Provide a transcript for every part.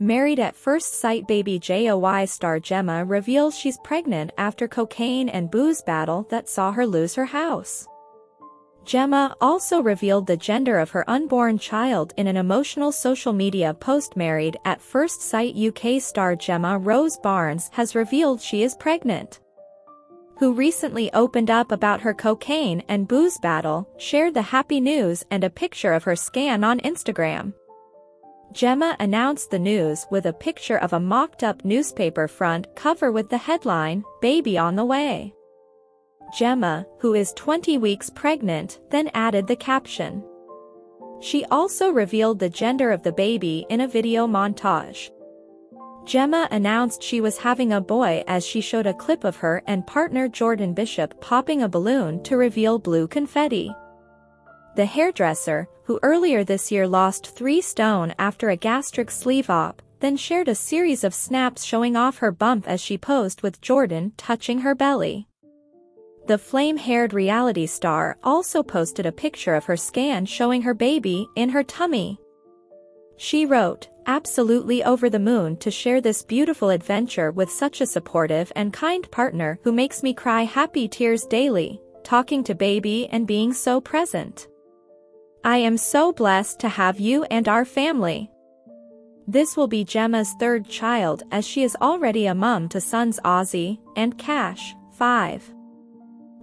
Married at First Sight baby JOY star Gemma reveals she's pregnant after cocaine and booze battle that saw her lose her house. Gemma also revealed the gender of her unborn child in an emotional social media post. Married at First Sight UK star Gemma Rose Barnes has revealed she is pregnant. Who recently opened up about her cocaine and booze battle, shared the happy news and a picture of her scan on Instagram. Gemma announced the news with a picture of a mocked-up newspaper front cover with the headline, "Baby on the way." Gemma, who is 20 weeks pregnant, then added the caption. She also revealed the gender of the baby in a video montage. Gemma announced she was having a boy as she showed a clip of her and partner Jordan Bishop popping a balloon to reveal blue confetti. The hairdresser, who earlier this year lost 3 stone after a gastric sleeve op, then shared a series of snaps showing off her bump as she posed with Jordan touching her belly. The flame-haired reality star also posted a picture of her scan showing her baby in her tummy. She wrote, "Absolutely over the moon to share this beautiful adventure with such a supportive and kind partner who makes me cry happy tears daily, talking to baby and being so present. I am so blessed to have you and our family." This will be Gemma's 3rd child as she is already a mum to sons Ozzy and Cash, 5.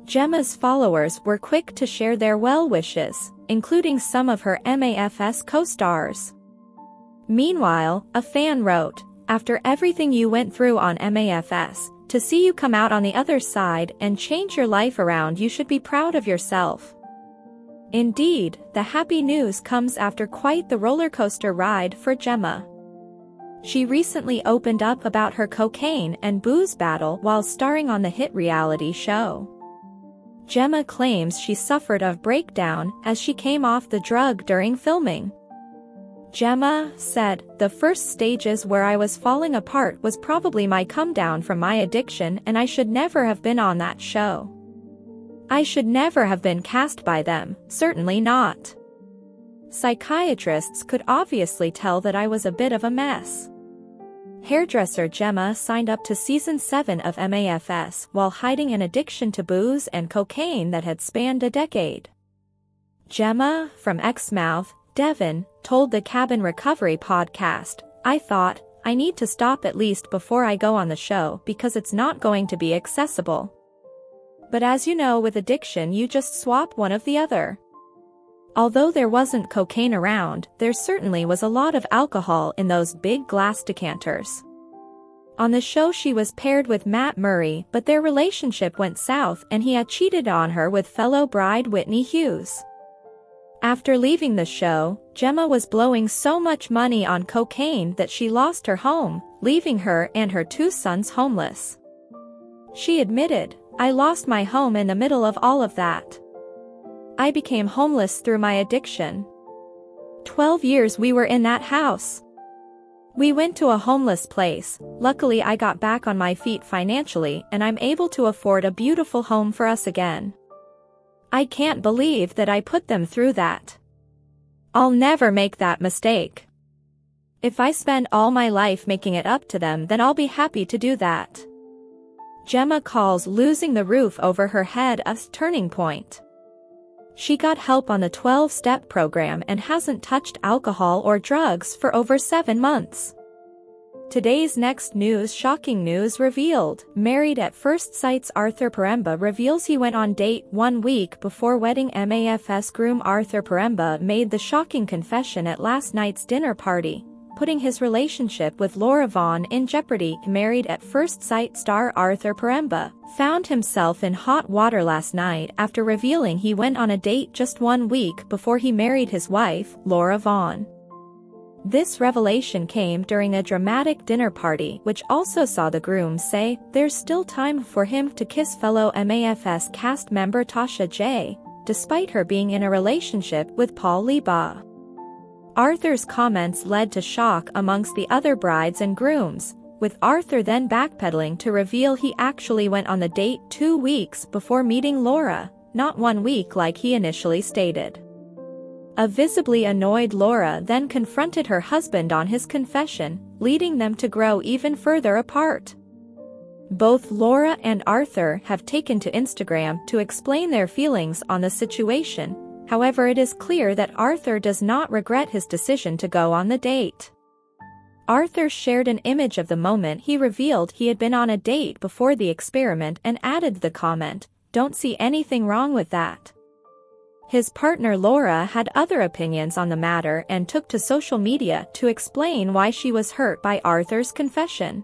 Gemma's followers were quick to share their well wishes, including some of her MAFS co-stars. Meanwhile, a fan wrote, "After everything you went through on MAFS, to see you come out on the other side and change your life around, you should be proud of yourself." Indeed, the happy news comes after quite the rollercoaster ride for Gemma. She recently opened up about her cocaine and booze battle while starring on the hit reality show. Gemma claims she suffered a breakdown as she came off the drug during filming. Gemma said, "The first stages where I was falling apart was probably my come down from my addiction, and I should never have been on that show. I should never have been cast by them, certainly not. Psychiatrists could obviously tell that I was a bit of a mess." Hairdresser Gemma signed up to season 7 of MAFS while hiding an addiction to booze and cocaine that had spanned a decade. Gemma, from Exmouth, Devon, told the Cabin Recovery podcast, "I thought, I need to stop at least before I go on the show because it's not going to be accessible. But as you know, with addiction you just swap one of the other. Although there wasn't cocaine around, there certainly was a lot of alcohol in those big glass decanters." On the show she was paired with Matt Murray, but their relationship went south and he had cheated on her with fellow bride Whitney Hughes. After leaving the show, Gemma was blowing so much money on cocaine that she lost her home, leaving her and her 2 sons homeless. She admitted, "I lost my home in the middle of all of that. I became homeless through my addiction. 12 years we were in that house. We went to a homeless place. Luckily I got back on my feet financially and I'm able to afford a beautiful home for us again. I can't believe that I put them through that. I'll never make that mistake. If I spend all my life making it up to them, then I'll be happy to do that." Gemma calls losing the roof over her head a turning point. She got help on the 12-step program and hasn't touched alcohol or drugs for over 7 months. Today's next news: shocking news revealed. Married at First Sight's Arthur Paremba reveals he went on date 1 week before wedding. MAFS groom Arthur Paremba made the shocking confession at last night's dinner party, putting his relationship with Laura Vaughn in jeopardy. Married at First Sight star Arthur Paremba found himself in hot water last night after revealing he went on a date just 1 week before he married his wife, Laura Vaughn. This revelation came during a dramatic dinner party which also saw the groom say there's still time for him to kiss fellow MAFS cast member Tasha J, despite her being in a relationship with Paul Liba. Arthur's comments led to shock amongst the other brides and grooms, with Arthur then backpedaling to reveal he actually went on the date 2 weeks before meeting Laura, not 1 week like he initially stated. A visibly annoyed Laura then confronted her husband on his confession, leading them to grow even further apart. Both Laura and Arthur have taken to Instagram to explain their feelings on the situation. However, it is clear that Arthur does not regret his decision to go on the date. Arthur shared an image of the moment he revealed he had been on a date before the experiment and added the comment, "Don't see anything wrong with that." His partner Laura had other opinions on the matter and took to social media to explain why she was hurt by Arthur's confession.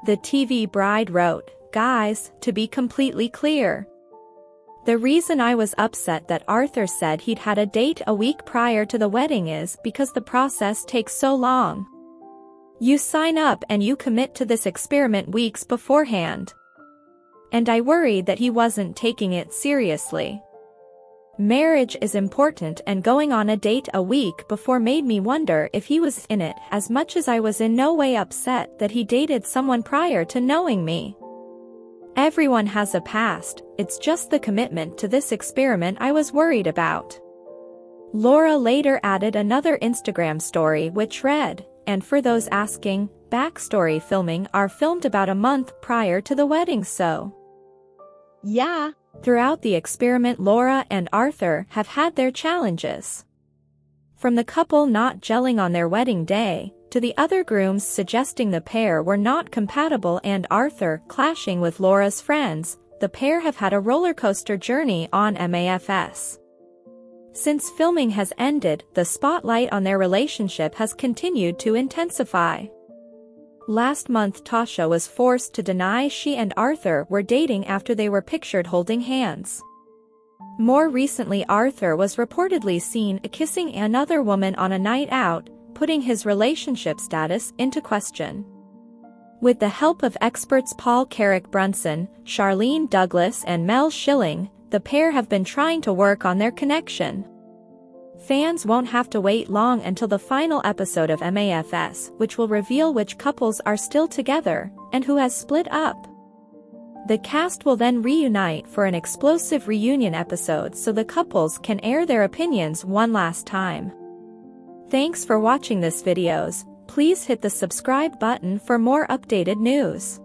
The TV bride wrote, "Guys, to be completely clear. The reason I was upset that Arthur said he'd had a date a week prior to the wedding is because the process takes so long. You sign up and you commit to this experiment weeks beforehand. And I worried that he wasn't taking it seriously. Marriage is important, and going on a date a week before made me wonder if he was in it as much as I was in no way upset that he dated someone prior to knowing me. Everyone has a past, it's just the commitment to this experiment I was worried about." Laura later added another Instagram story which read, "And for those asking, backstory filming are filmed about a month prior to the wedding, so yeah." Throughout the experiment, Laura and Arthur have had their challenges. From the couple not gelling on their wedding day, to the other grooms suggesting the pair were not compatible and Arthur clashing with Laura's friends, the pair have had a roller coaster journey on MAFS. Since filming has ended, the spotlight on their relationship has continued to intensify. Last month, Tasha was forced to deny she and Arthur were dating after they were pictured holding hands. More recently, Arthur was reportedly seen kissing another woman on a night out, putting his relationship status into question. With the help of experts Paul Carrick-Brunson, Charlene Douglas and Mel Schilling, the pair have been trying to work on their connection. Fans won't have to wait long until the final episode of MAFS, which will reveal which couples are still together, and who has split up. The cast will then reunite for an explosive reunion episode so the couples can air their opinions one last time. Thanks for watching this videos. Please hit the subscribe button for more updated news.